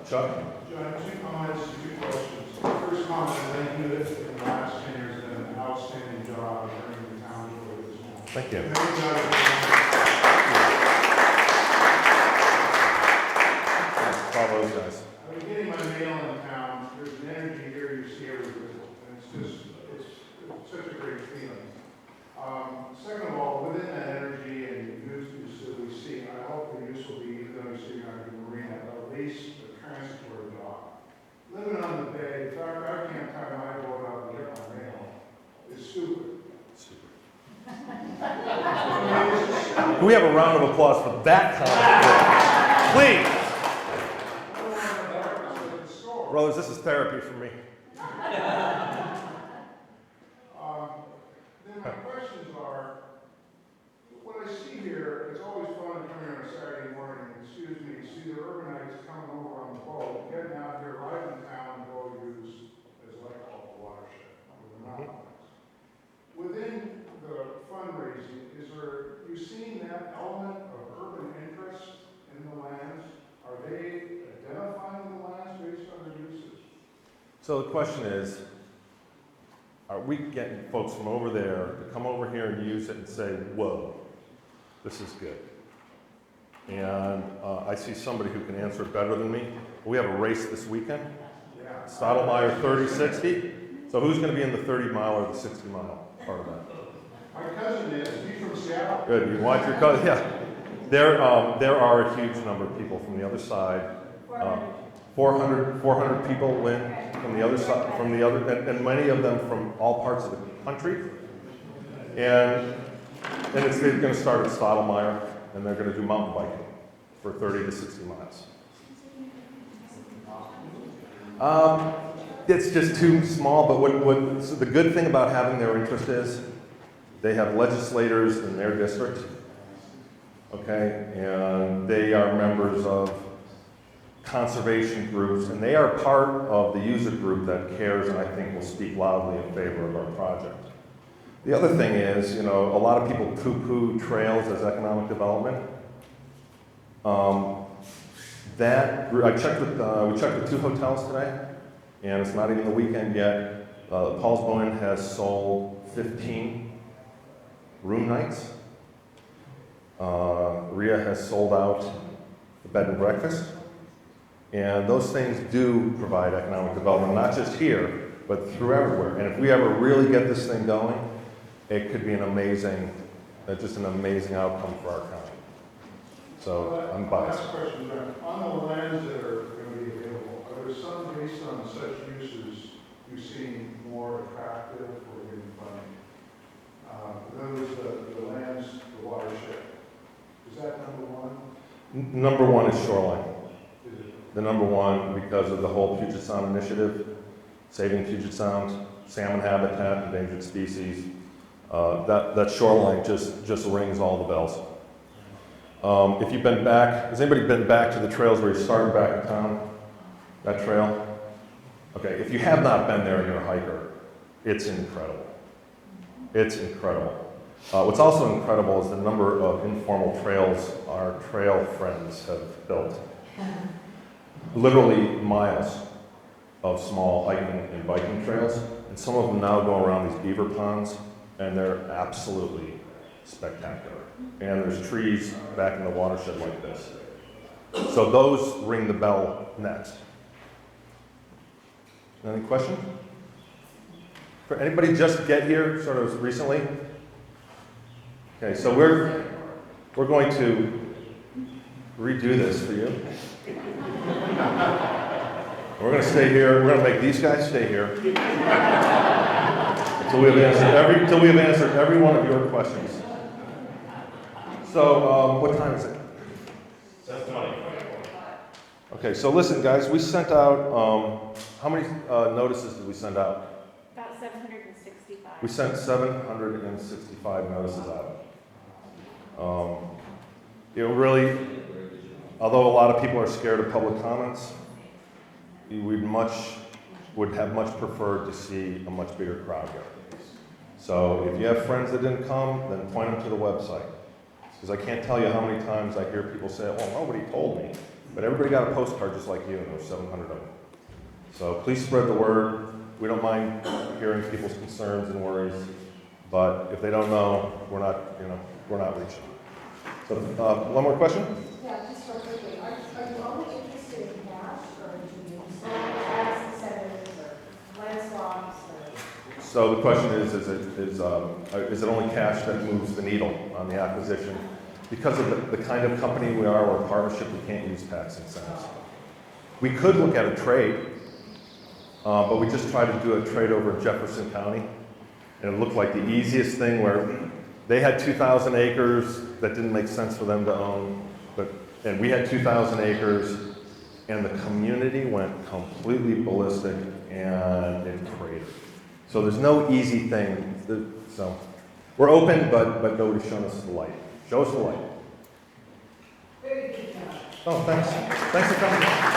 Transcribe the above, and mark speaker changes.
Speaker 1: Chuck?
Speaker 2: John, 2 comments, 2 questions. First comment, thank you in the last 10 years done an outstanding job bringing the town to where it is now.
Speaker 1: Thank you. Follow those guys.
Speaker 2: I've been getting my mail in town. There's an energy here you see everywhere, and it's such a great feeling. Second of all, within that energy and use that we see, I hope the use will be, even though you're sitting on the marina, at least a transport dock. Living on the bay, in fact, I can't tie my boat out and get my mail. It's stupid.
Speaker 1: Can we have a round of applause for that comment? Please. Brothers, this is therapy for me.
Speaker 2: Then my questions are, what I see here, it's always fun to come here on a Saturday morning, excuse me, see the urbanites coming over on the boat, getting out here right in town to go use, as I call it, the watershed, with the mountains. Within the fundraising, you seeing that element of urban interest in the lands? Are they identifying the lands based on their uses?
Speaker 1: So the question is, are we getting folks from over there to come over here and use it and say, whoa, this is good? And I see somebody who can answer it better than me. We have a race this weekend.
Speaker 2: Yeah.
Speaker 1: Stottlemyre 30-60. So who's going to be in the 30-mile or the 60-mile part of that?
Speaker 2: My cousin is, he's from Seattle.
Speaker 1: Good, you want your cousin? Yeah. There are a huge number of people from the other side. 400 people win from the other side, and many of them from all parts of the country. And they're going to start at Stottlemyre, and they're going to do mountain biking for 30 to 60 miles. It's just too small, but so the good thing about having their interest is they have legislators in their district, okay, and they are members of conservation groups, and they are part of the user group that cares and I think will speak loudly in favor of our project. The other thing is, a lot of people poo-poo trails as economic development. We checked with 2 hotels today, and it's not even the weekend yet. Paul's Bowen has sold 15 room nights. Rhea has sold out the bed and breakfast. And those things do provide economic development, not just here, but through everywhere. And if we ever really get this thing going, it could be just an amazing outcome for our county. So I'm biased.
Speaker 2: Last question, John. On the lands that are going to be available, are there some based on such uses you see more attractive or getting funding? The lands, the watershed. Is that number one?
Speaker 1: Number one is shoreline. The number one, because of the whole Puget Sound initiative, saving Puget Sound, salmon habitat, endangered species, that shoreline just rings all the bells. If you've been back, has anybody been back to the trails where you started back in town? That trail? Okay, if you have not been there and you're a hiker, it's incredible. It's incredible. What's also incredible is the number of informal trails our trail friends have built. Literally miles of small hiking and biking trails, and some of them now go around these beaver ponds, and they're absolutely spectacular. And there's trees back in the watershed like this. So those ring the bell next. Any questions? For anybody just get here sort of recently? Okay, so we're going to redo this for you. We're going to stay here. We're going to make these guys stay here until we have answered every one of your questions. So, what time is it?
Speaker 3: 7:20.
Speaker 1: Okay, so listen, guys. We sent out how many notices did we send out?
Speaker 4: About 765.
Speaker 1: We sent 765 notices out. Although a lot of people are scared of public comments, we would have much preferred to see a much bigger crowd here. So if you have friends that didn't come, then point them to the website. Because I can't tell you how many times I hear people say, well, nobody told me. But everybody got a postcard just like you, and there's 700 of them. So please spread the word. We don't mind hearing people's concerns and worries, but if they don't know, we're not reaching. So one more question?
Speaker 5: Yeah, just real quickly, are you only interested in cash, or do you consider tax incentives, or land swaps, or?
Speaker 1: So the question is it only cash that moves the needle on the acquisition? Because of the kind of company we are, or partnership, we can't use tax incentives. We could look at a trade, but we just tried to do a trade over in Jefferson County, and it looked like the easiest thing, where they had 2,000 acres that didn't make sense for them to own, and we had 2,000 acres, and the community went completely ballistic and it cratered. So there's no easy thing. So we're open, but nobody's shown us the light. Show us the light.
Speaker 5: Very good job.
Speaker 1: Oh, thanks. Thanks for coming.